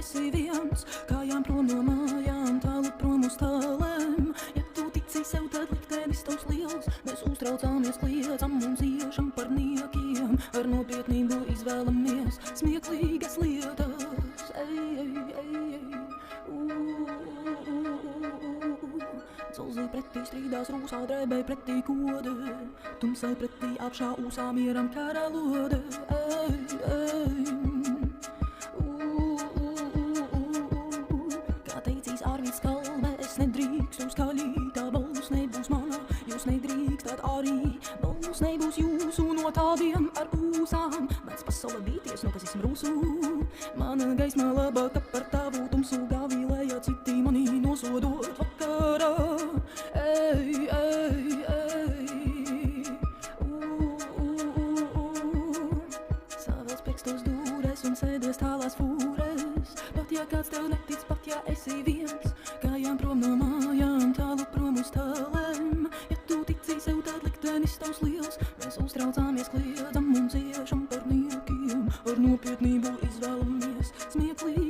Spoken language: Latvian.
esi viens, kājām prom no mājām, tālu prom uz tālēm. Ja tu tici sev, tad liktenis tavs liels, mēs uztraucāmies, kliedzam un ciešam par niekiem, ar nopietnību izvēlamies smieklīgas lietas. Dzelzī pretī strīdās rūsā, drēbē pretī kode, tumsai pretī apšā ūsā mieram karalode. Kā teicīs Arvids Kalvēs, nedrīkst un skaļītā balss nebūs mana, jūs nedrīkstat arī, balss nebūs jūsu no tādiem ar ūsām. Mēs pasaule bīties, nokazīsim rūsu, mana gaisma labāka par tavu tumsu gavilējā, citi mani nosodot vakarā. Savēl spekstos dūres un sēdies tālās fūres, pat ja kāds tev netic, pat ja esi viens, kājām prom no mājām, tālu prom uz tālēm. Ja tu tici sev, tad liktenis tavs liels, mēs uztraucāmies, kliedzam un ciešam par niekiem, ar nopietnību izvēlamies smieklīgi.